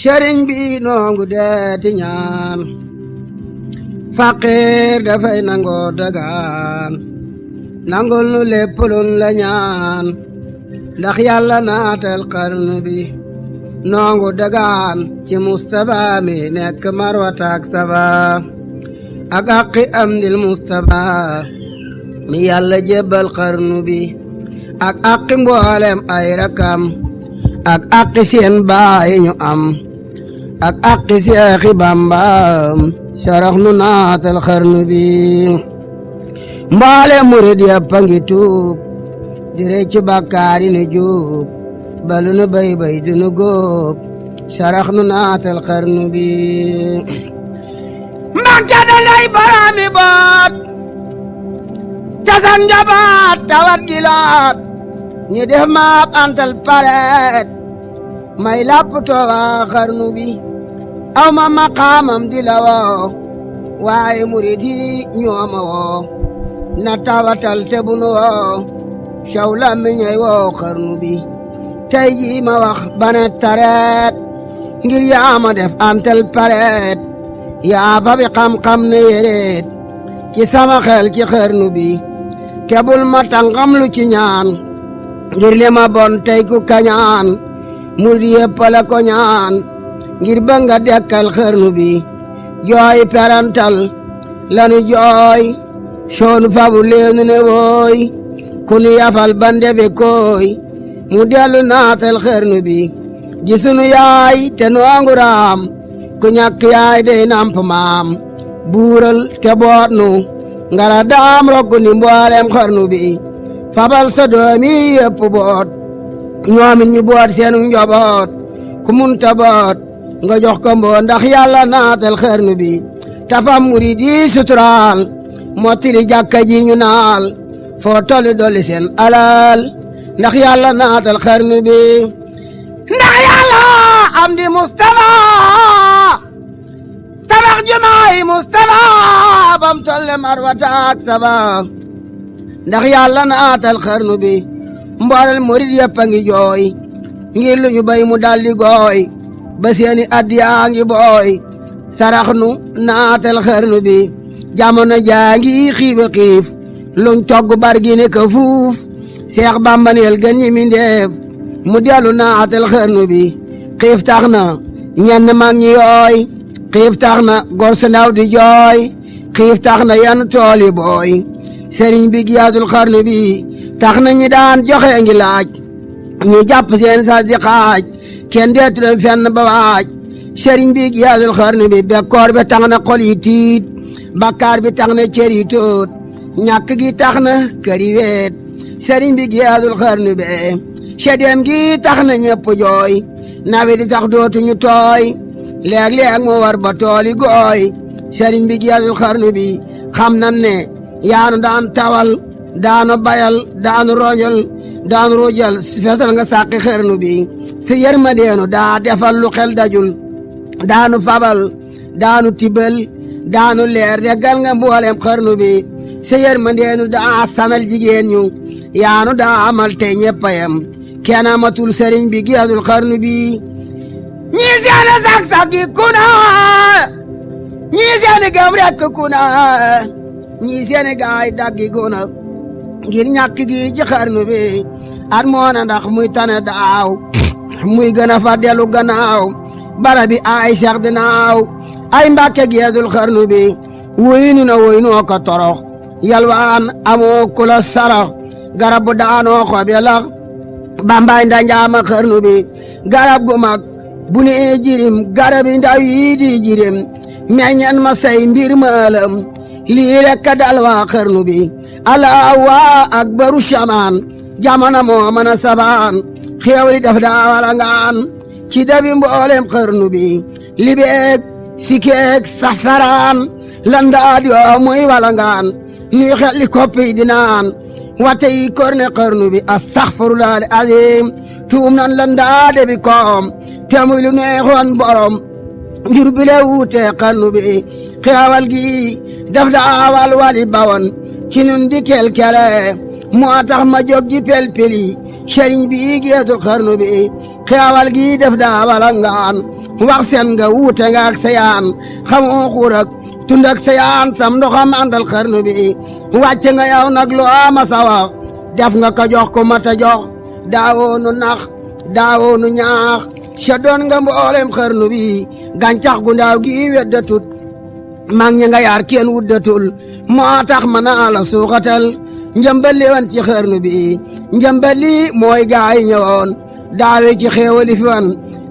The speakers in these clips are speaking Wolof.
sëriñ bi noongu deeti ñaan faqiir dafay nangoo dagaan nangul nu lépp luñ la ñaan ndax yàlla naatal xarnu bi noongu dagaan ci Mustapha mi nekk marwataak saba ak aqi am dil Mustapha mi yàlla jébbal xarnu bi ak aqi mboolem ay rakam ak aqi seen baay ñu am ak aqi Seexi Bamba sarax nu naatal xarnu bi mboolem murid yëpp a ngi tuub di réccu bàkkaar yi nu juub balu nu bay du nu góob sarax nu naatal xarnu bi Mbàkke da lay baraami boot tasan njabaat tawat gilaat ñu def maak antal pareet may lapp tooga xarnu bi aw ma maqaamam di la woo waaye murid yi ñooma woo na tawatal te bu nu woo caw la mi ñey woo xarnu bi tey jii ma wax bane tareet ngir yaa ma def antal pareet yaa fa bi xam-xam ne yéreet ci sama xel ci xarnu bi kebul ma tàngam lu ci ñaan ngir li ma bon tey ku kañaan murid yépp la ko ñaan ngir ba nga dekkal xarnu bi jooy perantal lanu jooy soonu fabu leenu ne wooy ku nu yafal ba ndefe kooy mu dellu naatal xarnu bi ji sunu yaay te noongu raam ku ñàkk yaay dey namp maam buural te boot nu ngara daam rokku ni mboolem xarnu bi fabal sa doomi yépp boot ñoomit ñu boot seenu njoboot ku munta boot nga jox ko mboo ndax yàlla naatal xarnu bi tafam murid yi suturaal mottili jàkka ji ñu naal foo tolli dolli seen alal ndax yàlla naatal xarnu bi ndax yàlla am di Mustafa tabax jumaay Mustafa bam tolle marwataak saba ndax yàlla naatal xarnu bi mboolel murid yëpp a ngi jooy ngir lu ñu bay mu daldi gooy ba seeni addiyaa ngi booy sarax nu naatal xarnu bi jamono jaa ngi xiif a xiif luñ togg bargi ne ka fuuf Seex Bamba neel gën ñi mi ndeef mu dellu naatal xarnu bi xiif tax na ñenn mag ñi yooy xiif tax na gor su ndaw di jooy xiif tax na yan tooli booy sëriñ bi giyaatul xarnu bi tax na ñi daan joxe ngi laaj ñu jàpp seen sas di xaaj kenn deetu leen fenn ba waaj sëriñ bi giyaatul xarnu bi bekkoor bi tax na xol yi tiit bakkaar bi tax na cër yi tóot ñàkk gi tax na kër yi weet sëriñ bi giyaatul xarnu bi sedeem gi tax na ñëpp jooy nawe di sax dootuñu tooy léeg-léeg mu war ba tooli gooy sëriñ bi giyaatul xarnu bi xam nan ne yaanu daan tawal daanu bayal daanu rojal daanu rojal fesal nga sàqi xarnu bi si yërmandeenu daa defal lu xel dajul daanu fabal daanu tibal daanu leer deggal nga mboolem xarnu bi si yërmandeenu daa sanal jigéen ñu yaanu daa amal tey ñeppayam kenn amatul sëriñ bi giyaatul xarnu bi ñii seeni sak-saki kuna ñii seeni gëm rekk kuna ñii seeni gaay daggi guna ngir ñàkk gi ci xarnu bi at moona ndax muy tane daaw muy gën a fa dellu gannaaw bara bi ay seex dinaaw ay Mbàkke giyaatul xarnu bi woyinu na woynoo ko torox yalwaan amoo kula sarax garab bu daanoo xob ya lax Bambaay ndanjaama xarnu bi garab gu mag bu ne jirim garab yi ndaw yi di jirim meññan ma say mbir maalam lii rekk dal waa xarnu bi Allahu akbaru shamaan jamono moo mën a sabaan xéew li daf daa wala ngaan ci dabi mboolem xarnu bi libeeg sikeeg safaraan landaad yoo muy wala ngaan nuy xel li koppi di naan wate yi korne xarnu bi astaghfirullah azim tuum nan landaade bi koom te muy lu neexoon borom ngir bile wuute xarnu bi xeewal gi daf daa wal wali bawoon ci nun di kelkele moo tax ma jóg ji pelpeli sëriñ bi geesul xarnu bi xeewal gi def daa walangaan wax seen nga wuute nga ak sayaan xamoo xuur ak tund ak sayaan sam ndoxam àndal xarnu bi wàcc nga yow nag lu ama sa wax def nga ko jox ko mata jox daawoonu nax daawoonu ñaax sa doon nga mboolem xarnu bi gàncax gu ndaaw gi weddatut mag ñi nga yaar kenn wuddatul moo tax ma naa la suuxatal njëmbali wan ci xarnu bi njëmbali mooy gaay ñëwoon daawe ci xéewali fi wan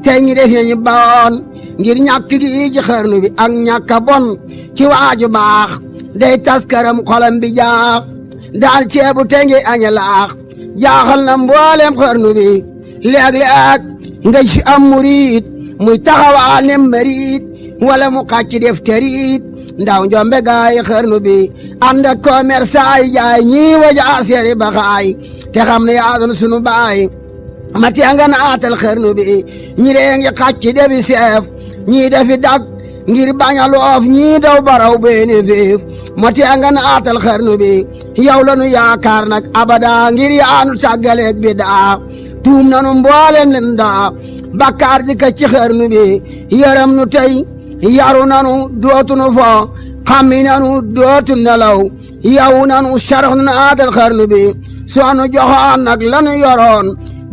tey ñi def ñu bawoon ngir ñàkk gi ci xarnu bi ak ñàkk a bon ci waaju baax day taskaram xolam bi jaax daal ceebu te ngi aña laax jaaxal na mboolem xarnu bi léeg-léeg nga ci am murit muy taxawaal ne marit wala mu xàcc def terit ndaw njombe gaay xarnu bi ànd ak commerçant yi jaay ñii waja seeri baxaay te xam ne yaa doon sunu baay ma tee nga naatal xarnu bi ñi lee ngi xàcc defi seef ñii defi dak ngir bañ a loof ñii daw baraw beeni fiif ma tee nga naatal xarnu bi yow la nu yaakaar nag abada ngir yaanu tàggaleeg bi daa tuum nanu mboolem leen daa bakkaar ji ka ci xarnu bi yërëm nu tey yaru nanu dootu nu fo xammi nanu dootu nelaw yow nanu sarax nu naatal xarnu bi soo nu joxoon nag lanu yoroon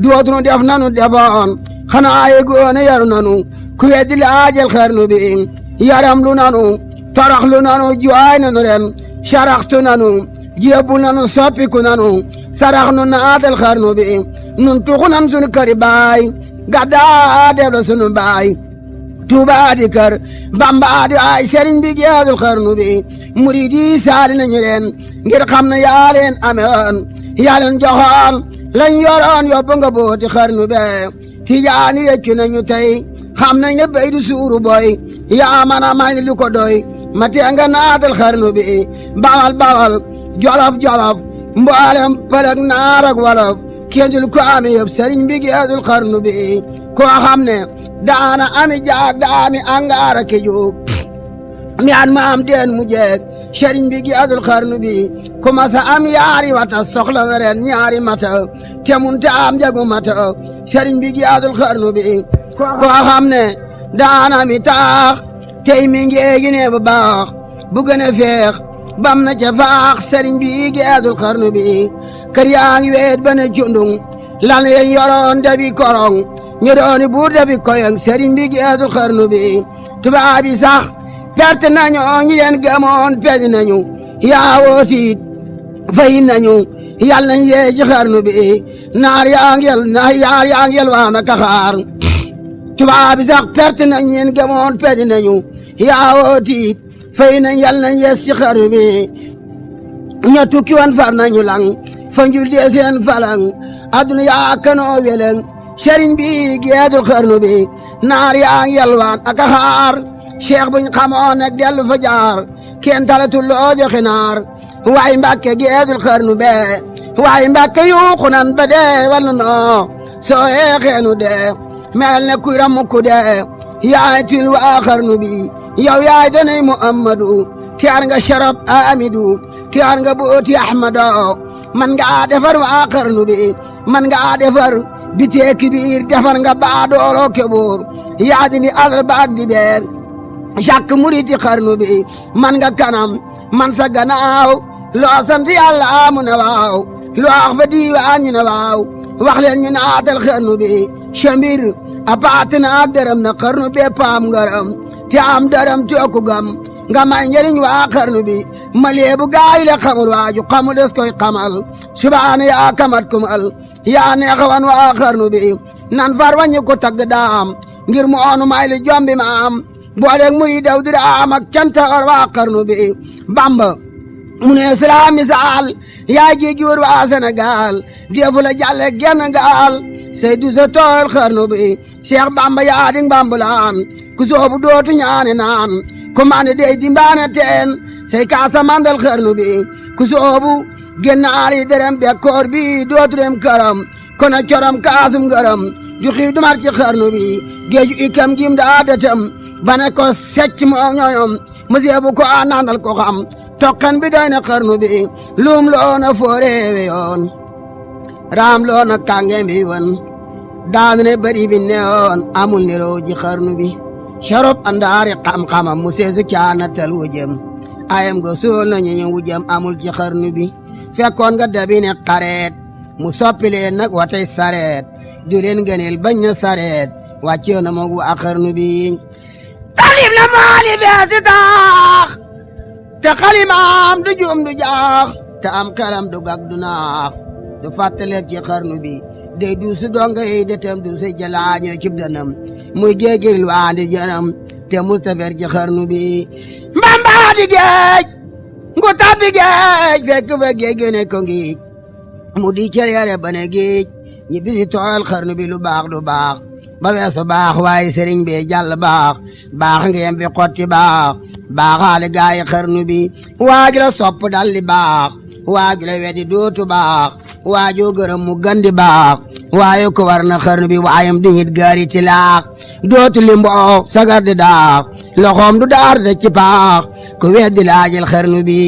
dootu nu def nanu defoon xanaa yegoone yaru nanu ku weddi laajal xarnu bi yaram lu nanu torox lu nanu jooy nanu ren saraxtu nanu jébbu nanu soppiku nanu sarax nu naatal xarnu bi nun tuxu nan sunu këri baay gaddaa def la sunu baay Tuubaa di kër Bamba di ay sëriñ bi geesul xarnu bi murid yi saali nañu leen ngir xam ne yaa leen amewoon yaa leen joxoon lañ yoroon yóbbu nga booti xarnu be tijaani weccu nañu tey xam nañ ne béy du suuru boy yaa man a may lu ko doy ma tee nga naatal xarnu bi bawal bawal jolof jolof mboolem pëlëg naar ak wolof kenn dul ko ame yëpp sëriñ bi geesul xarnu bi koo xam ne daana ami jaag daami angaara ke jóog mi an ma am deen mu jeeg sëriñ bi geesul xarnu bi commencé am yaari wata soxla weren ñaari mata te mun te am jagu mata sëriñ bi geesul xarnu bi koo xam ne daana mi taax tey mi ngeegi ne bu baax bu gën a feex bam na ca faax sëriñ bi geesul xarnu bi kër yaa ngi weet ba ne cundung lan yen yoroon dabi korong ñu dooni buur dabi koyong sëriñ bi geesul xarnu bi tubaab yi sax perte nañu ñi leen gëmoon peñ nañu yaa wootiit fay nañu yal nañ yee ci xarnu bi naar yaa ngi yel waana kaxaar tubaab yi sax perte nañ leen gëmoon peñ nañu yaa wootiit fay nañ yal nañ yees ci xarnu bi ña tukki wan far nañu lang fa njul dee seen falang adduna yaa kanoo weleng sëriñ bi geesul xarnu bi naar yaa ngi yalwaan ak a xaar cheikh buñ xamoon nag dellu fa jaar kenn talatul loo joxe naar waaye mbàkke geesul xarnu be waaye mbàkke yuuxu nan ba dee wal noo soo yeexeenu dee mel ne kuy ramukku dee yaay til waa xarnu bi yow yaay donay muhammadu tiyaar nga sharab amidu tiyaar nga booti ahmado man nga defar waa xarnu bi man nga defar bitee kibiir defar nga baa dooloo keboor yaa dindi asal baag di beer jàkk muriti xarnu bi man nga kanam man sa ganaaw loo sant yàlla mu ne waaw loo wax fa diiwaan ñu ne waaw wax leen ñu naatal xarnu bi chambir a paati na ak dërëm na xarnu bi paam ngaram te am dërëm tooku gam nga may njëriñ waa xarnu bi ma leebu gaay la xamul waaju xamul des koy xamal subaana yaa kamat kumal yaa neexawan waa xarnu bi nan far wañu ko tagg daam ngir mu oonu may li jombi ma am booleeg muri daw dira am ak cantaor waa xarnu bi bamba mu ne islam misaal yaa géegi wër waa Sénégal defu la jàlle genn gaal say du sa tool xarnu bi Cheikh Bamba yaa ding bambulaan ku soobu dootu ñaane naan ku mane dey di mbaane teen say kaasa mandal xarnu bi ku soobu gennaali derem bekkoor bi dootu dem këram kono corom kaasum ngërëm ju xii dumar ci xarnu bi géeju ikam gim daa datam bane ko secc moo ñoñom monsieur bu ko a nandal ko xam tokkan bi doy na xarnu bi lum loona fooreewe yoon raam loo na kàngem bi wan daanu ne bari bi newoon amul niroo ji xarnu bi sharop andaari xam-xamam mu seesu caanatal wujëm ayam go sool na ñu wujëm amul ci xarnu bi fekkoon nga dabi ne xareet mu soppi leen nag watay sareet du leen gëneel bañ na sareet wàccee na moog waa xarnu bi talib na maali beesi taax te xalimaam du juum du jaax te am xelam du gag du naax du fàttaleeb ci xarnu bi dey du su donga yi de tem du si jalaañoo cib danam muy géegiril waandi janam te mustafer ci xarnu bi mbambaa di géej ngu tabbi géej fekk fa géej ne ko ngiij mu di celeere ba ne géej ñi bisi tooyal xarnu bi lu baax du baax ba weesu baax waaye sëriñ bi jàll baax baax ngeen fi xotti baax baaxaale gaayi xarnu bi waaju la sopp dalli baax waaju la wedi dootu baax waaju gërëm mu gandi baax waaye ko war na xarnu bi waayam di hit gaari ci laax dootu limboo sagar di daax loxoom du daar de ci paax ku weddi laajil xarnu bi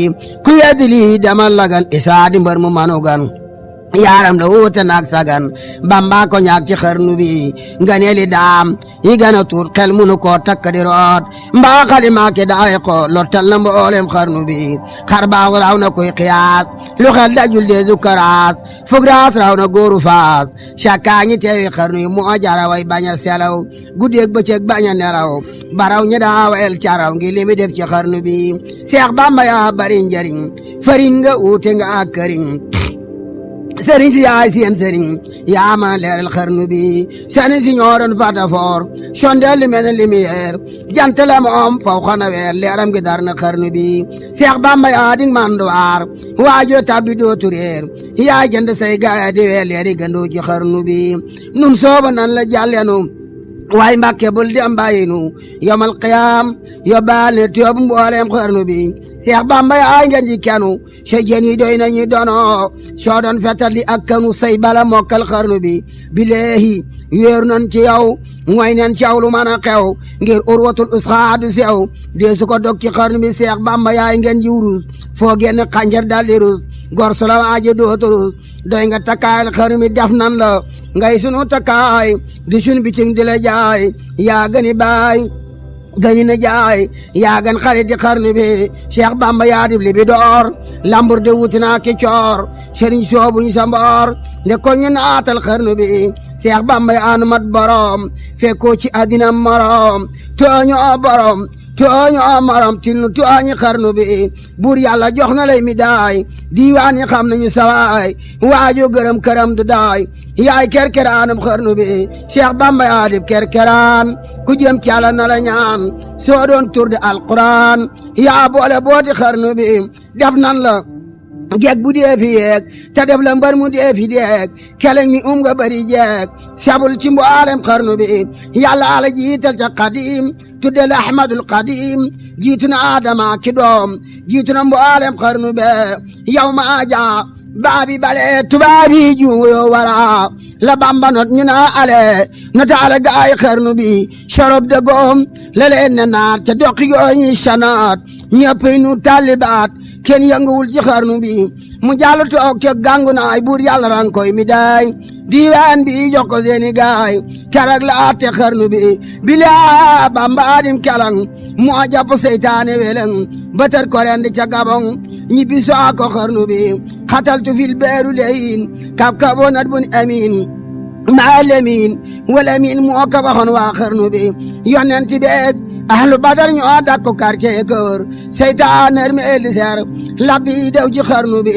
ku weddi lii demal lagan isaa di mbar mu manugan yaaram la wuute naag sagan bamba ko ñaag ci xarnu bi nga neeli daam yi gana tuut xel munu koo takk di root mbaa xalimaake daay ko lottal na mboolem xarnu bi xar baax raw na koy xiyaas lu xel dajul de zukaraas fug raas raw na góoru faas cakkaa ñi teewi xarnu yi moo jara way bañ a selaw guddeeg bëccëg bañ a nelaw baraw ñi daawa el caraw ngi li mi def ci xarnu bi seex bamba yaa bari njariñ fariñ nga wuute nga ak këriñ sëriñ si yaay seen sëriñ yaa ma leeral xarnu bi sëriñ si ñoo doon fata foor sondeel li mel ne lumière jant la moom faw xana weer leeram gi dar na xarnu bi Seex Bamba yaa di manduwaar waajo tabbi dootu réer yaa jënd say gaaya di weer leeri gandoo ci xarnu bi nun sooba nan la jàllenu waaye Mbàkke bul di am bàyyinu yomal qiyaam yóbbaal ne tiyoobu mbooleem xarnu bi Seex Bamba yaay ngeen ji kenu sa jën yi doy nañu dono soo doon fetal di ak kanu say bala mokkal xarnu bi bileehi wéeru nan ci yow mooy nen ci yow lu mën a xew ngir urwatul usxaadu sew dee su ko dog ci xarnu bi Seex Bamba yaay ngeen ji wurus foo génn xànjar daldi rus gor su la waaje dootu rus doy nga takkaayal xarnu bi def nan la ngay sunu takkaay di sun bitim di la jaay yaa gëni baay gëni na jaay yaa gën xarit di xarnu bi Cheikh Bamba yaa dib li bi door lambur de wuti naa ki coor sëriñ soobuñ sa mboor nde ko ñu naatal xarnu bi Cheikh Bamba yaa nu mat borom fekkoo ci àddina morom tooñu borom tooñu morom tilnu tooñi xarnu bi buur yàlla jox na lay mi daay diiwaan yi xam nañu sawaay waaju gërëm këram du daay yaay kerkeraanub xarnu bi Cheikh Bamba yaa dib kerkeraan ku jëm ci Yàlla na la ñaan soo doon tur de alquran yaa boole booti xarnu bi def nan la jeeg bu dee fi yeeg te def la mbar mu dee fi deeg keleng mi nga bari jeeg sabul ci mboolem xarnu bi yàlla ala jiital ca qadim tudde la ahmadul qadim jiitu na adama ki doom jiitu na mboolem xarnu be yow ma aja baabi bale tubaabi juuyo wara la bamba not ñu na ale nota ala gaay xarnu bi sharob de goom la leen ne naat ca doqi gooñi shanaat ñëpp nu talibaat kenn yënguwul ci xarnu bi mu jàll toog ca gàngu naay buur yàlla rang koy mi daay diiwaan bi jox ko seeni gaay keroog la atte xarnu bi bilaa bamba adim kelang moo jàpp seytaane weleng batar ko rendi ca gabong ñibbi soo ko xarnu bi xataltu fil beeru leyin kab kaboo nat bun amin maa lemin wala min moo ko waxoon waa xarnu bi yonent beeg ahlu badar ñoo dakko quartier kër seytaaner mi eli ser labbi dew ci xarnu bi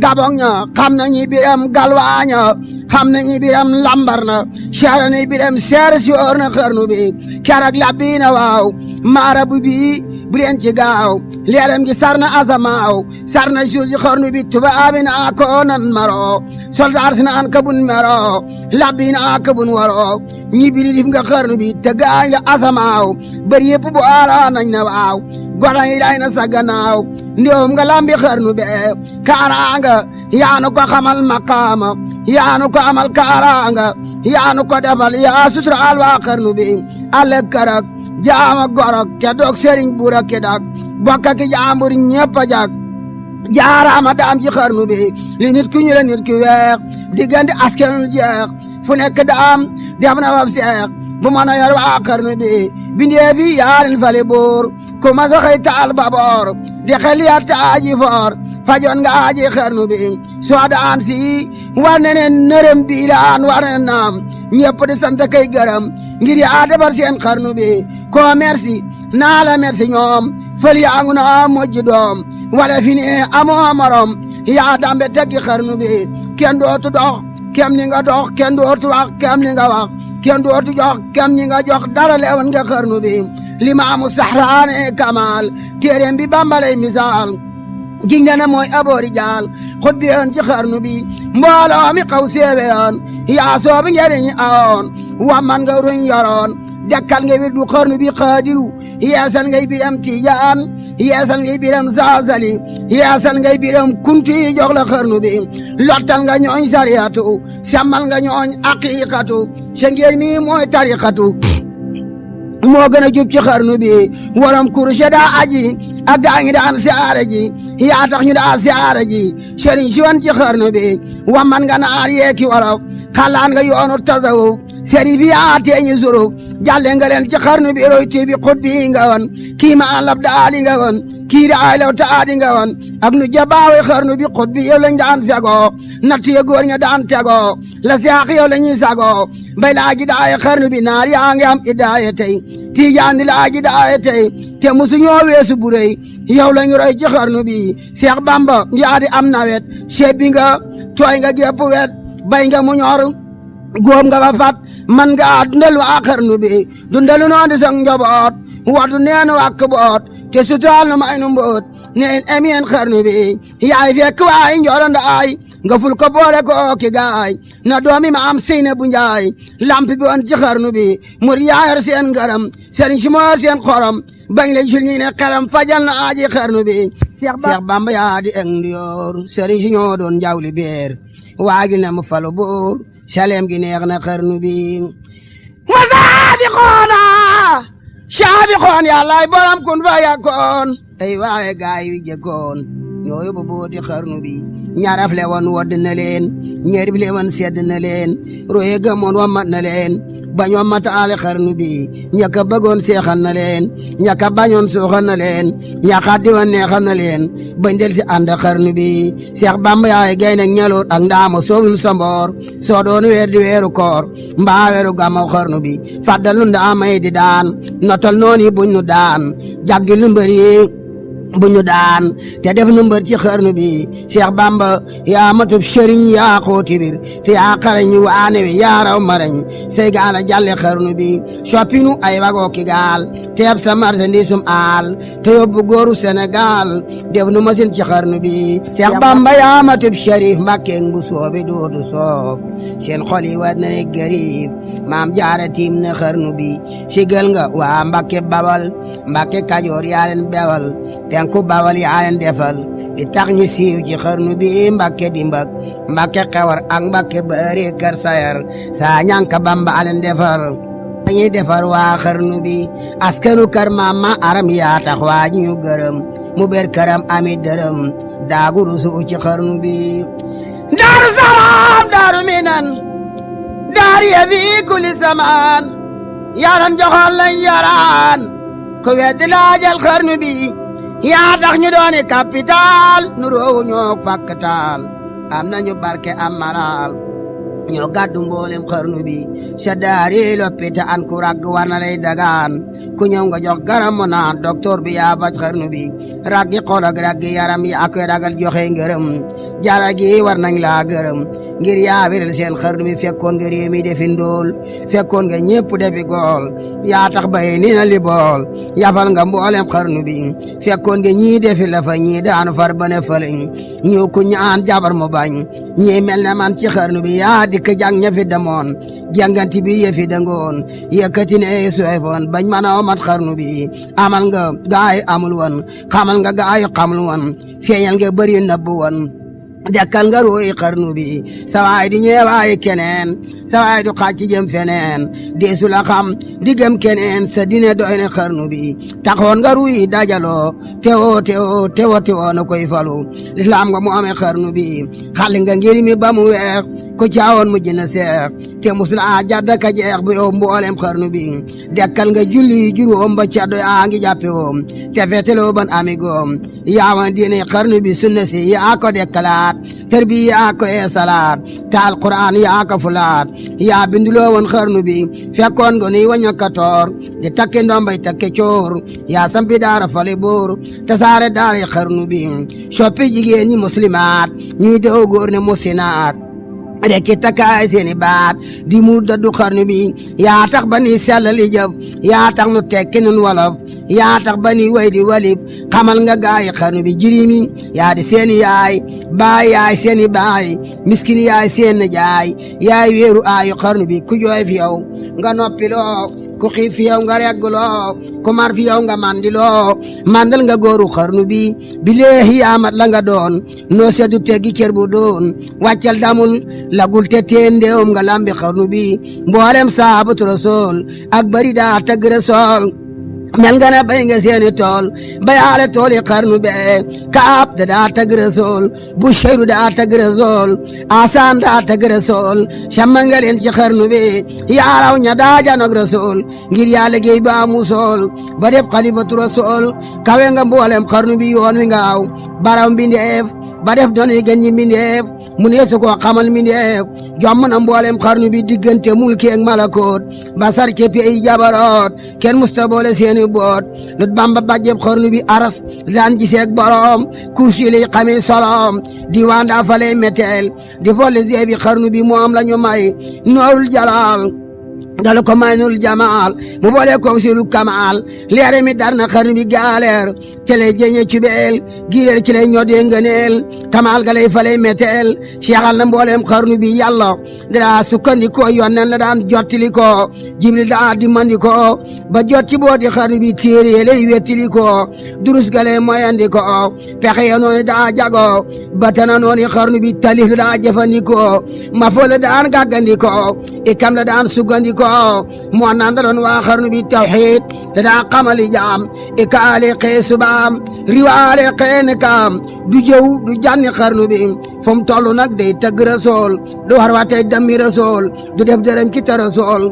gabong ña xam nañu biram galwaaña xam nañu biram lambar na seera ni biram seer si oor na xarnu bi keroog labbi na waaw maara bu bii bu leen ci gaaw leeram gi sar na asamaaw sar na suuf ci xarnu bi tubaabi na ko nan maro soldaar si naan kabun mero labbi na kabun waro ñi biri dif nga xarnu bi te gaañ la asamaaw bari yëpp bu ala nañ na waaw goran yi day na sa gannaaw ndewum nga lambi xarnu be kaaraanga yaanu ko xamal maqaama yaanu ko amal kaaraanga yaanu ko defal yaa suturaal waa xarnu bi ale karak jaama gorok te dog sëriñ buura ke dak bokka ki jaambur ñëpp a jak jaaraama daam ci xarnu bi li nit ku ñu la nit ku weex diggante askan jeex fu nekk daam def na wab seex bu mën a yor waa xarnu bi bindee fi yaa leen fale buur ku ma sa xëy taal baboor di xel yaat ta aji foor fajoon nga aji xarnu bi soo daan si war ne ne nërëm biilaan war ne naam ñëpp di sant kay gërëm ngir yaa defar seen xarnu bi ko merci naa la merci ñoom fël yaa ngu na mujj doom wala fi ne amoo morom yaa dambe teggi xarnu bi kenn dootu dox kem ni nga dox kenn dootu wax kem ni nga wax kenn dootu jox kem ni nga jox dara leewoon nga xarnu bi limaamu saxraane kamal téeréem bi bambalay misaal giñ na ne mooy aboori jaal xut bi yoon ci xarnu bi mbooloo mi xaw séewe yoon yaa soobi njariñ awoon wamman nga ruñ yoroon dekkal nga wirdu xarnu bi xaadiru yeesal ngay biram tijaan yeesal ngay biram saasali yeesal ngay biram kunti jox la xarnu bi lottal nga ñooñ sariyatu semmal nga ñooñ aqiqatu sa ngeen mi mooy tariqatu moo gën a jub ci xarnu bi waram kurse daa aji ak gaa ngi daan siyaare ji yaa tax ñu daa siyaare ji sëriñ si wan ci xarnu bi wamman nga naar yeeki wolof xalaan nga yoonu tasawuf sëriñ fi yaa teeñi suruf jàlle nga leen ci xarnu bi roy ti bi xut bi nga woon kii ma an lab daali nga woon kii da ay law taadi nga woon ak nu jabaawe xarnu bi xut bi yow lañ daan fegoo natt ya góor ña daan tegoo la seex yow la ñuy sagoo bay laa ji daaye xarnu bi naar yaa ngi am idaaye tey tiijaan di laa ji daaye tey te musu ñoo weesu bu rëy yow la ñu roy ci xarnu bi Seex Bamba yaa di am nawet sebbi nga tooy nga gépp wet bay nga mu ñor góob nga ba fat man nga dundal waa xarnu bi dundalu noon di sang njaboot watu neenu wàkk boot te sutaal nu may nu mboot neen emeen xarnu bi yaay fekk waay njoranda ay nga ful ko boole ko ki gaay na doomi ma am seyna bu njaay lamp bi woon ci xarnu bi mur yaayar seen ngaram seen si moor seen xorom bañ la jul ñi ne xeram fajal na aji xarnu bi Seex Bamba yaa di eng ndiyoor sëriñ si ñoo doon njawli beer waagil na mu falu buur saleem gi neex na xarnu bi wa saabiqoona yàllaay borom kun fa yakkoon ay waaye gaay wi jëkkoon ñoo yóbbu booti xarnu bi ñaaraf le woon wodd na leen ñeerif le woon sedd na leen roye gëmoon wammat na leen bañ wammataale xarnu bi ñaka bëggoon seexal na leen ñaka bañoon suuxal na leen ñaka diwoon neexal na leen bañ del si ànd xarnu bi Seex Bamba yaay gaynde ñaloot ak ndaama soowul somboor soo doon weer di weeru koor mbaa weeru gàmmaw xarnu bi faddal nu ndaamay di daan notal noonu buñ nu daan jàggi lu mbër yi bu ñu daan te def nu mbër ci xarnu bi Seex Bamba yaa matub sëriñ yaa xooti bir te yaa xarañ waane wi yaa raw marañ say gaal a jàlle xarnu bi soppinu ay wagoo ki gaal teeb sa marchandisum aal te yóbbu góoru Sénégal def nu masin ci xarnu bi Seex Bamba yaa matub sharif mbàkkeeg bu soobe dootu soof seen xol yi war na ne gariib maam jaara tiim na xarnu bi sigal nga waa Mbàkke Bawal Mbàkke Kajoor yaa leen bewal tenku Bawal yaa leen defal li tax ñi siiw ci xarnu bi Mbàkke Dimbak Mbàkke Xewar ak Mbàkke Bari Kër Sayar saa ñànka Bamba alen defar dañuy defar waa xarnu bi askanu kër maam ma aram yaa tax waa ñu gërëm mu ber këram ami dërëm daagu rusu ci xarnu bi Daaru Salaam Daaru Minan daar ya fi kulli samaan yalan joxoon lañ yaraan ku weddi laajal xarnu bi yaa tax ñu dooni capital nu roowu ñoo fakkatal am nañu barke am malal ñoo gàddu mboolem xarnu bi sa daari loppita an ku ragg war na lay dagaan ku ñëw nga jox garam mu naan docteur bi yaa faj xarnu bi raggi xol ak raggi yaram yi ak ragal joxe ngërëm jara gi war nañ laa gërëm ngir yaa wéral seen xarnu bi fekkoon nga réew mi defi ndóol fekkoon nga ñépp defi gool yaa tax bay ni na li bool yafal nga mboolem xarnu bi fekkoon nga ñii defi la fa ñii daanu far bane faleñ ñëw ku ñaan jabar mu bañ ñii mel na man ci xarnu bi yaa dikk jàng ña fi demoon jànganti bi yëfi dangoon yëkkati ne suefoon bañ mën a mat xarnu bi amal nga gaay amul woon xamal nga gaay xamul woon feeñal nga bëri nëbb woon dekkal nga ruuy xarnu bi sawaay di ñeewaay keneen sawaay du xàcc jëm feneen deesu la xam di gëm keneen sa dine doy ne xarnu bi taxoon nga ruuy dajaloo teewoo na koy falu lislaam nga mu amee xarnu bi xal nga ngir mi ba mu weex ko caawoon mu jëna seex te musula jadda ka jeex bu yow mboolem xarnu bi dekkal nga julli juróom ba caddo yaa ngi jàppe woom te feeteloo ban amigoom yaawan diine xarnu bi sunna si yaa ko dekkalaat terbi yaa ko eesalaat te alquran yaa ko fulaat yaa binduloo woon xarnu bi fekkoon nga nuy waña katoor di takke ndombay takke coor yaa sampi daara fale boor te saare daara xarnu bi soppi jigéen ñi muslimaat ñuy dew góor ne musinaat rekki takkaay seeni baat di mu daddu xarnu bi yaa tax ba ni sellali jëf yaa tax nu tekki nun wolof yaa tax ba ni way di walif xamal nga gaayi xarnu bi jirimi yaa di seeni yaay baay yaay seeni baay miskin yaay seen jaay yaay weeru aayu xarnu bi ku jooy fi yow nga noppiloo ku xiif fi yow nga regguloo ku mar fi yow nga mandiloo mandal nga góoru xarnu bi bileehi yaamat la nga doon noo seddu teggi cër bu doon wàccal damul lagul te teen ndeewum nga lambi xarnu bi mboolem saabatu rasool ak bari daa tagg rasool mel nga ne bay nga seeni tool bayaale tooli xarnu bee kaab da daa tagg rasool bu sheyru daa tagg rasool asaan daa tagg rasool camma nga leen ci xarnu bi yaaraw ña daa janog rasool ngir yaa liggéey ba musool ba def xalifatu rasool kawe nga mboolem xarnu bi yoon wi ngaaw baraw mbindeef ba def doon yi gën ñi mbindeef mu neesu koo xamal mbindeef jomm na mboolem xarnu bi diggante mulki ak malakoot ba sar ci pey jabaroot kenn musta boole seeni boot lut bamba bàjjeb xarnu bi aras daan giseeg borom kursi li xamee solom diwaan daa faley meteel di folle zeebi xarnu bi moom la ñu may noorul jalal dalu ko may nul jamaal mu boole koog silu kamaal leere mi dar na xarnu bi gaaleer ci lay jëñe cubeel gileer ci lay ñodee ngëneel kamaal ga lay faley meteel seexal na mbooleem xarnu bi yàlla daa sukkandikoo yonnen la daan jottili ko jibril daa di mandi ko ba jot ci booti xarnu bi téere lay wettili ko durus ga lay moyandi ko pexe ya noonu daa jago batana noonu xarnu bi talif la daa jëfandikoo ma fo la daan gàggandikoo ikam la daan suggandikoo moo nandaloon waa xarnu bi tawxiid da daa xamali jaam ikaale xee subaam riwaale xee nekaam du jëw du jànni xarnu bi fu mu toll nag day tëgg rasool du war waatee dammi rasool du def dërëm ki ta rasool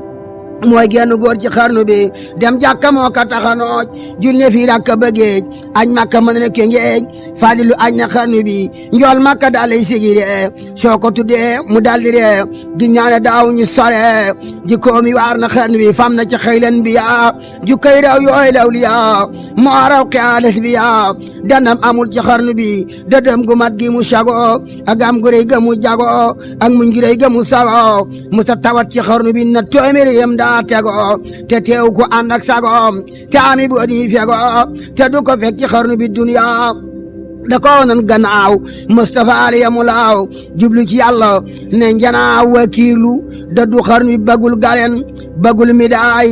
mooy genn góor ci xarnu bi dem jàkka moo ka taxanooj jul ne fii rakka bëggeej añ makka mën na ke ngeej faalilu añ na xarnu bi njool makka daal lay sigi ree soo ko tuddee mu daldi ree gi ñaane daaw ñu sore jikkoomi waar na xarnu bi fam na ci xëylen bi yaa jukkay raw yooy law li yaa moo raw xeales bi yaa dandam amul ci xarnu bi dëdëm gu mat gi mu sago ak am gu rëy ga mu jago ak muñ gi rëy ga mu sago mu sa tawat ci xarnu bi na téeméeri yem daa tego te teew ko ànd ak sagoom te ami bu di fego te du ko fekk ci xarnu bi duniya da ko woon gannaaw Mustafa aliyamu laaw jublu ci yàlla ne njanaaw wakiilu da du xarnu bi bagul galen bagul midaay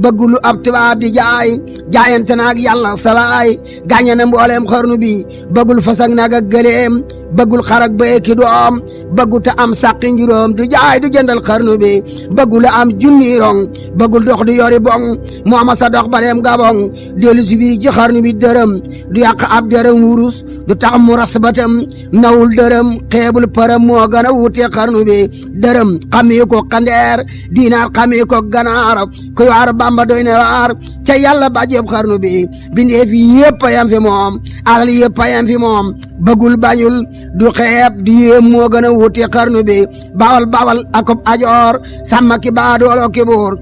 bëggulu ab tubaab di jaay jaayante naag yàlla sawaay gàññe na mbooleem xarnu bi bëggul fasak naag ak gëleem bëggul xarak ba eki doom bëggu ta am sàqi njuróom du jaay du jëndal xarnu bi bëggul am junni rong bëggul dox du yori bong mu ama sa dox bareem gabong dellu si fii ci xarnu bi dërëm du yàq ab dërëm wurus du tax mu ras batam nawul dërëm xeebul përëm moo gën a wuute xarnu bi dërëm xamee ko xandeer diinaar xamee ko ganaar ku yaar bamba doy ne waar ca yàlla bàjjeb xarnu bi bindee fi yëpp a yam fi moom axli yëpp a yam fi moom bëggul bañul du xeeb du yéem moo gën a wuute xarnu bi bawal bawal akob ajoor sàmma ki baadoolo ki buur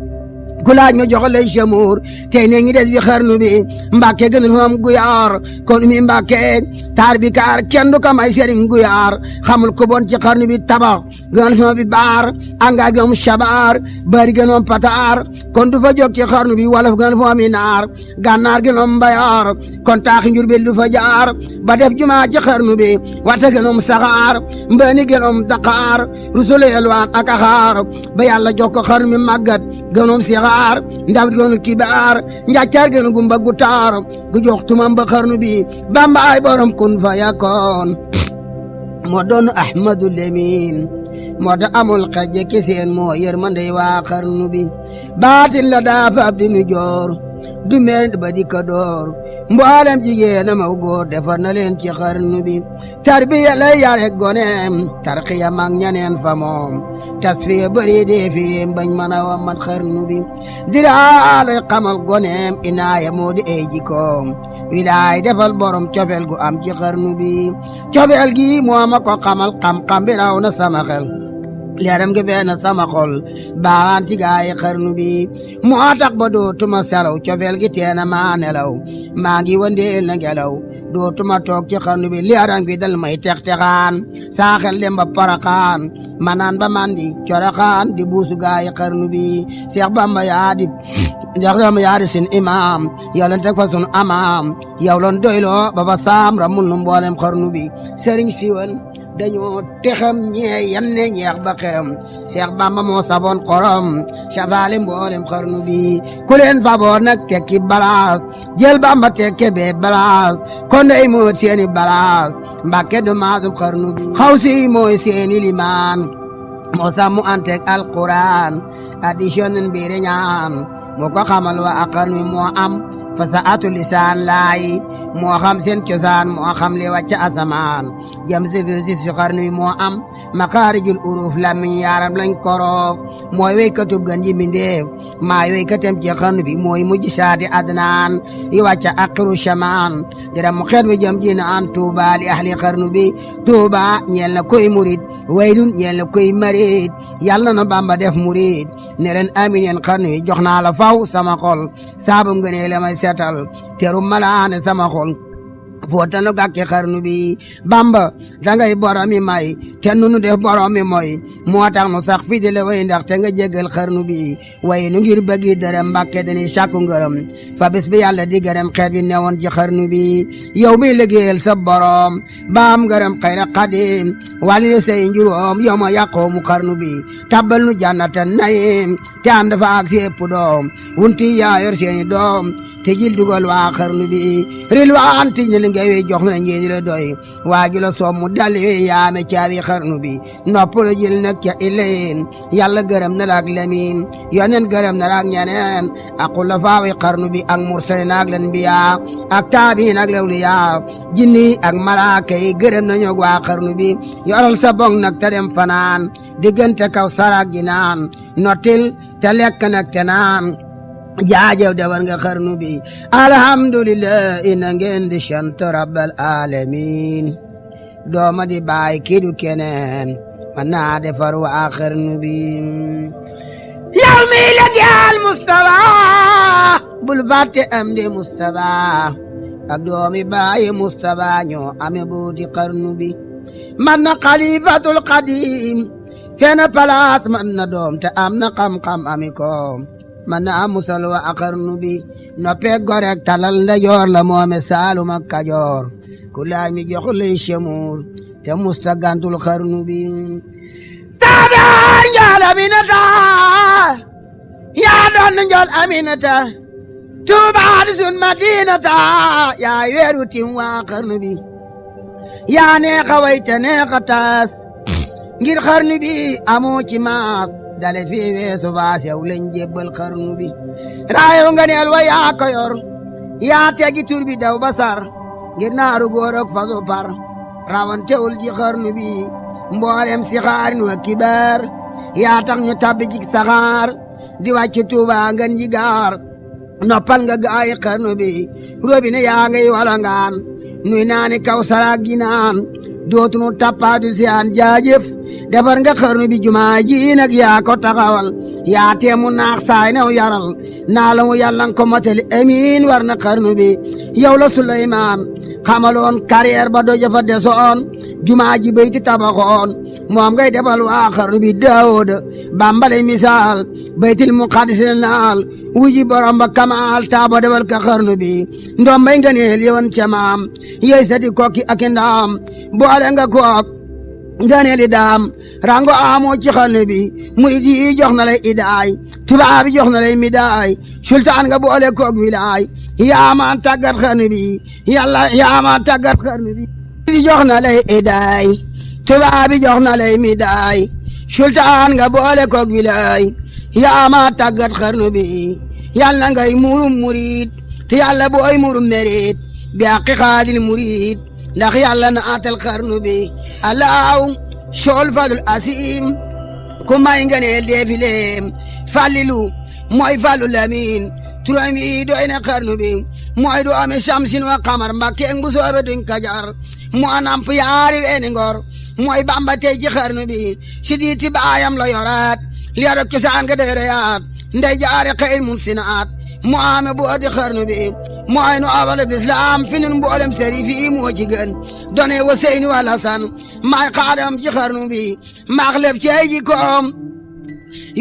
ku laaj ma jox lay chamour tey ne ngi des bi xarnu bi mbàkke gënul moom guyaar kon mi mbàkke taar bi kaar kenn du ko may sëriñ guyaar xamul ko bon ci xarnu bi tabax gënal fi bi baar angaar gënum shabaar bari gënum pataar kon du fa jóg ci xarnu bi wolof gënal fi mi naar gànnaar gënum mbayaar kon taaxi njur bi du fa jaar ba def jumaa ci xarnu bi wata gënum saxaar mbëni gënum daqaar rusule yelwaan ak axaar ba yàlla jox ko xarnu bi màggat gënum sixaar ndaw gënu kibaar njàccaar gënu gumba gu taar gu jox tumam ba xarnu bi bamba ay borom kun fa yakkoon moo doon Ahmadu Lemin moo da amul xejje ki seen moo yërmande waa xarnu bi baatin la daa fab di nu joor du meen ba di ko door mboolem jigéenam aw góor defar na leen ci xarnu bi tarbiya lay yare goneem tarxiya mag ñaneen fa moom tasfiya bëri dee fi bañ mën a wammat xarnu bi diraa lay xamal goneem inaaya moo di ay jikoom wilaay defal borom cofeel gu am ci xarnu bi cofeel gi moo ma ko xamal xam-xam bi raw na sama xel leeram gi fee na sama xol baan ci gaayi xarnu bi moo tax ba dootuma selaw cofeel gi teena maa nelaw maa ngi wandeel na ngelaw dootuma toog ci xarnu bi leeram bi dal may tex-texaan saa xel dem ba paraxaan manaan ba mandi coraxaan di buusu gaayi xarnu bi Seex Bamba yaa di sin imaam yow lan teg fa sun amaam yow lan doyloo ba fa saam ramul nu mboolem xarnu bi sëriñ siwan dañoo texam ñee yanne ñeex ba xeram Seex Bamba moo saboon xorom safaale mboolem xarnu bi ku leen faboon nag tekki balaas jël Bamba tekke bee balaas kon day moo seeni balaas Mbàkke du maasub xarnu bi xaw si mooy seeni limaan moo sàmmu antek alquran addition mbiri ñaan moo ko xamal wa a xarnu bi moo am fasaatu lisaan laay moo xam seen cosaan moo xam li wàcc asamaan jëm si xarnu bi moo am makaarijul uruf lamiñ yaaram lañ koroof mooy weykatub gan yi mindeef maay weykatem ci xarnu bi mooy mujj saati adnaan yi wàcc aqiru shamaan dara mu xeet wi jëm ji naan tuuba li ahli xarnu bi tuuba ñeel na koy murid waylun ñeel na koy marid yàlla na Bamba def murid ne leen amin yeen xarnu bi jox naa la faw sama xol saabu ngënee la may setal teru malaane sama xol footanu gàkki xarnu bi Bamba dangay boromi may te nunu def boromi mooy moo tax nu sax fi di la way ndax te nga jéggal xarnu bi way nu ngir bëggi dërëm Mbàkke dañuy sàkku ngërëm fa bis bi yàlla di gërëm xeet bi newoon ci xarnu bi yow mi liggéeyal sa borom baam ngërëm xayra xadim wàlli say njuróom yow ma yàqoomu xarnu bi tabbal nu jannatan nayim te ànd fa ak si ëpp doom wunti yaa yor seeni doom te jil dugal waa xarnu bi rilwaan ti ñu ngay wey jox na ngeen la doy waa ji la soom mu dalli wey yaame caabi xarnu bi nopp la jël nag ca ileen yàlla gërëm na la ak lamin yoneen gërëm na la ak ñeneen ak xulafaawi xarnu bi ak mursalin ak lanbiya ak taabiin ak lawliya jinni ak malaaka yi gërëm na ñoog waa xarnu bi yoral sa bong nag te dem fanaan diggante kaw sarak gi naan nottil te lekk nag te naan jaajëf defar nga xarnu bi alhamdulillah ina ngeen di sant rabbal alamin dooma di baay kii du keneen man naa defar waa xarnu bi yow mi la jaal Mustafa bul fàtte am di Mustafa ak doomi baay Mustafa ñoo ame buuti xarnu bi man na xalifatul xadim feena palaas man na doom te am na xam-xam ami koom man na musal wa a xarnu bi noppee gorek talal nda joor la moome Saalum ak Kajoor ku laaj mi jox lay chemuur te musta gantul xarnu bi taabaar njool Aminata yaa doon njool Aminata Tuubaa di sun Madinata yaa weeru tim waa xarnu bi yaa neexa way te neexa taas ngir xarnu bi amoo ci maas dalet fi weesu faas yow lañ jébbal xarnu bi raayo nga neel wa yaa ko yor yaa tegi tur bi daw basar ngir naaru góor ak fasu par rawantewul ci xarnu bi mboolem si xaarin wa kibaar yaa tax ñu tabbi ci saxaar di wàcc Tuuba ngan ji gaar noppal nga gaayi xarnu bi robine yaa ngay walangaan nuy naani kaw sarak gi naan dootunu tappaadu siyaan jaajëf defar nga xarnu bi jumaa ji nag yaa ko taxawal yaa teemu naax saay new yaral naa la mu yàllan ko motali amiin war na xarnu bi yow la Suleymaan xamaloon carrière ba do jafa desoon jumaa ji bayti tabaxoon moom ngay defal waa xarnu bi Daawuda bambale misaal baytil muqaddis naal wuji borom ba kamaal taaba defal ka xarnu bi ndombay ngeneel yoon ca maam yey sadi kokki ak ndaam boole nga kook nganeeli daam rango amoo ci xarnu bi murid yi jox na lay idaay tubaab yi jox na lay midaay sultaan nga boole kook wilaay yaamaan tàggat xarnu bi yàlla yaamaan tàggat xarnu bi jox na lay idaay tubaab bi jox na lay mi daay sultaan nga boole koog wilaay yaa ma tàggat xarnu bi yàlla ngay murum murid te yàlla booy murum merit bi àqi xaadil murid ndax yàlla na atal xarnu bi alaaw sool falul asim ku may ngeneel deefileem fallilu mooy fallu lamin turam yi doy na xarnu bi mooy du ame samsin wa xamar mbakke ngu soobe duñ kajar mu anamp yaari weeni ngor mooy bamba tey ci xarnu bi si diiti baayam la yoraat li arok cosaan ga dëgërayaat ndey jaare xëy mun sinaat mu ame bu adi xarnu bi mooy nu awale bislaam fi nun mboolem sëriñ fi moo ci gën done wa seyni wala san maay xaadam ci xarnu bi maax lef ci ay jikkoom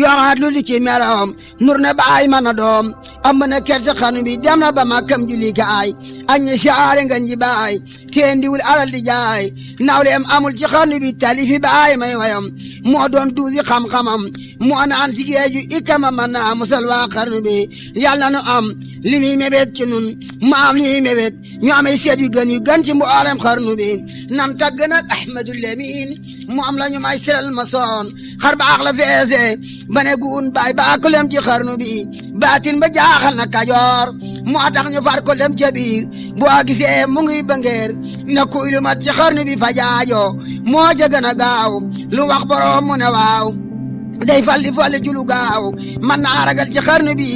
yoraat lu di ci meloom nur na baay man a doom am na kersa xarnu bi dem na ba makkam julli kaay añ ñi saare ngan ji baay teen diwul alal di jaay nawleem amul ci xarnu bi talifi baay may wayam moo doon duusi xam-xamam moo naan si géeju ikama man naa musal waa xarnu bi yàlla nu am li muy mébét ci nun mu am li muy mébét ñu amee seet yu gën ci mboolem xarnu bi nan tagg nag Ahmadul Lamin mu am la ñu may siral ma soon xar baax la feese ba ne guun baay baa ko lem ci xarnu bi baatin ba jaaxal na kajoor moo tax ñu far ko lem ca biir boo gisee mu ngi bëngeer na kuy lu mat ci xarnu bi fa jaajo moo ca gën a gaaw lu wax boroom mu ne waaw day falli julu gaaw man naa ragal ci xarnu bi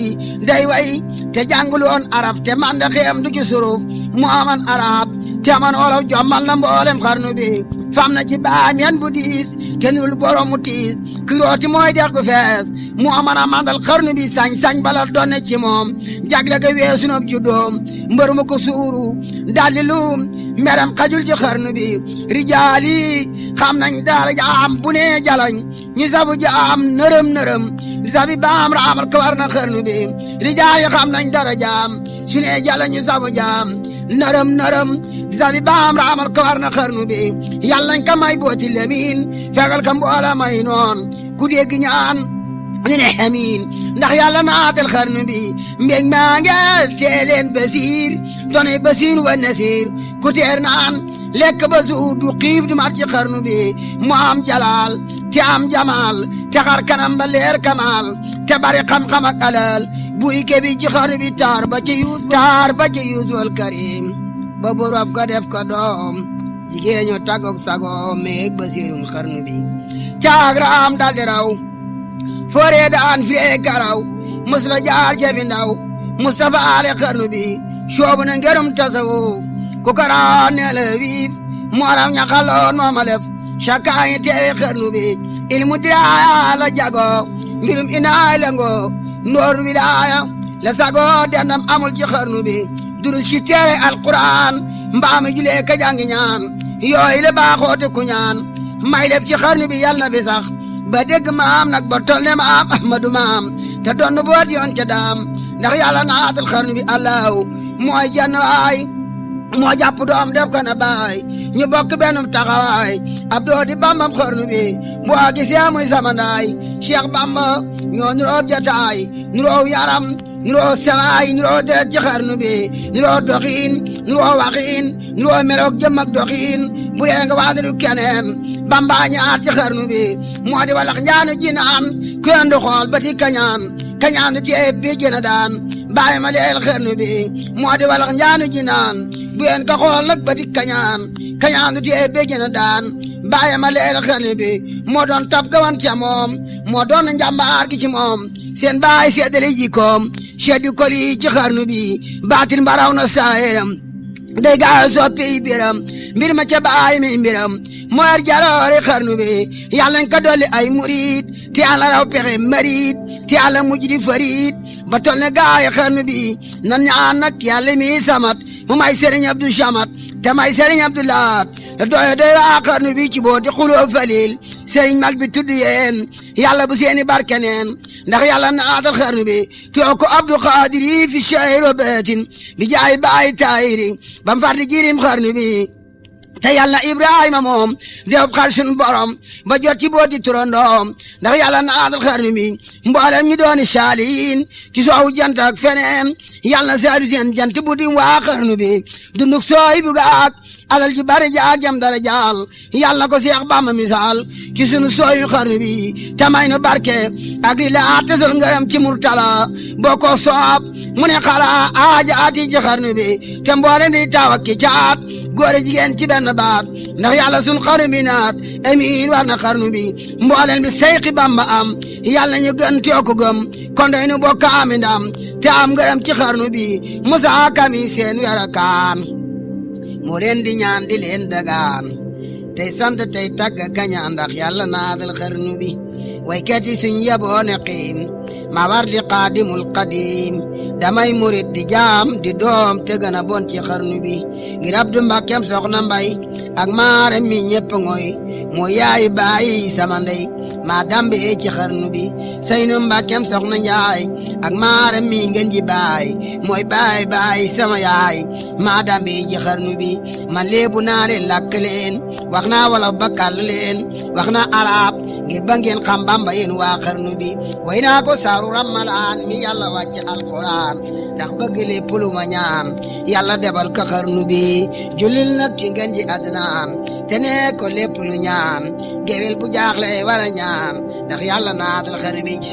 day way te jànguloon araf te man da xeem du ci suruf mu aman arab te man olof jommal na mboolem xarnu bi fam na ci baam yan bu diis te nul borom mu tiis kirooti mooy dex gu fees mu aman a mandal xarnu bi sañ bala donne ci moom jagle ga weesu na juddoom mbër mu ko suuru daldi luum meram xajul ci xarnu bi rijaali xam nañ daara jaam bu ne jalañ ñu sabu jaam nërëm sabi baam raamal ko war na xarnu bi rijaali xam nañ dara jaam su ne jalañ ñu sabu jaam nërëm sabi baam raamal ko war na xarnu bi yàlla nañ ka may booti lemin fegal ka mboola may noon ku dégg ñaan ñu ne amiin ndax yàlla naatal xarnu bi mbég maa ngeel teeleen basiir doone basiir wa nasiir ku teer naan lekk ba suur du xiif du mar ci xarnu bi mu am jalaal te am jamaal te xar kanam ba leer kamaal te bari xam-xam ak alal buri kebi ci xarnu bi taar ba ci yuusul karim ba borof ko def ko doom jigéeñu tagok sagoom meeg basiirum xarnu bi caagra am daldi raw fooree daan firee karaw musla jaar cefi ndaw Mustafa ale xarnu bi soobu na ngerum tasawuf ku karaan ne la wiif moo raw ñaxaloon moo ma lef cakaañi teewe xarnu bi ilmu diraaya la jago mbirum inaay la ngo noor wilaaya la sago dendam amul ci xarnu bi durus ci teere alquran mbaami julee ka jangi ñaan yooyu la baaxoote ku ñaan may lef ci xarnu bi yàlla na fi sax ba dégg maam nag ba tol ne maam ahmadu maam te doon boot yoon ca daam ndax yàlla naatal xarnu bi allahu mooy jenn waay moo jàpp doom def ko na baay ñu bokk benn taxawaay ab doo di bambam xarnu bi boo gisee muy samandaay Cheikh Bamba ñoo nuroo jataay nuroo yaram nuroo sewaay nuroo deret ci xarnu bi nuroo doxiin nuroo waxiin nuroo meloog jëm ak doxiin bu dee nga waadadu keneen Bamba ñaar ci xarnu bi moo di walax njaanu jinaan ku yendu xool ba di kañaan du tee bi jëna daan bàyyi ma leel xarnu bi moo di walax njaanu jinaan bu yen ka xool nag ba di kañaan du tee bi jëna daan bàyyi ma leel xarnu bi moo doon tab gawan ca moom moo doon njàmbaar gi ci moom seen baay seddale jikkoom seddi koli ci xarnu bi baatin baraw na saayeram day gaaw soppi biram mbir ma ca baay mi mbiram mooy jaloore xarnu bi yàlla nañ ko dolli ay murid te yàlla raw pexe marid te yàlla mujj di farid ba tol ne gaay xarnu bi nan ñaan nag yàlla mi samat mu may Serigne Abdou Samat te may Serigne Abdou Lahat te doy waa xarnu bi ci boo di xuloo falil Serigne mag bi tudd yeen yàlla bu seeni barke neen ndax yàlla naatal xarnu bi te ko Abdou Khadir yi fi shayro beetin bi jaay baay taayiri bam far di jirim xarnu bi te yàlla Ibrahima moom def xar sun borom ba jot ci booti turandoom ndax yàlla naatal xarnu bi mboolem ñu dooni saaliin ci soowu jant ak feneen yàlla saadu seen jant bu di waa xarnu bi dunduk sooy bu gaak alal ji bari jaak jam dara jaal yàlla ko Seex Bamba misaal ci sunu sooyu xarnu bi tamay nu barke ak li laa tesol ngërëm ci murtala boo ko soob mu ne xala aajaati ci xarnu bi te mboolem di taw ak ki caat góor jigéen ci benn baat ndax yàlla sun xarnu bi naat amiin war na xarnu bi mboolem bi Seexi Bamba am yàlla ñu gën te ko gëm kon day nu bokk ami ndam te am ngërëm ci xarnu bi Musaa Kami seen werakaan moo leen di ñaan di leen dagaan tey sant tey tagg kañaan ndax yàlla naatal xarnu bi waykat yi suñ yeboo ne xiim ma war di xaadimul xadiim damay murit di jaam di doom te gën a bon ci xarnu bi ngir Abdu Mbàkkeem soxna Mbay ak maare mi ñëpp ngoy moo yaay bàyyi sama ndey maa dambe ci xarnu bi Seynu Mbàkkeem soxna Njaay ak maare mi ngeen ji baay mooy baay sama yaay maa dambe ci xarnu bi man léebu naa leen làkk leen wax naa wolof ba kàll leen wax naa arab ngir ba ngeen xam Bamba yéen waa xarnu bi way naa ko saaru Ramalaan mi yàlla wàcc alquran ndax bëgg lépp lu ma ñaan yàlla debal ka xarnu bi julil nag ci ngeen ji adnaan te ne ko lépp lu ñaan gewel bu jaaxle wala ñaan ndax yàlla naatal xarnu bi ci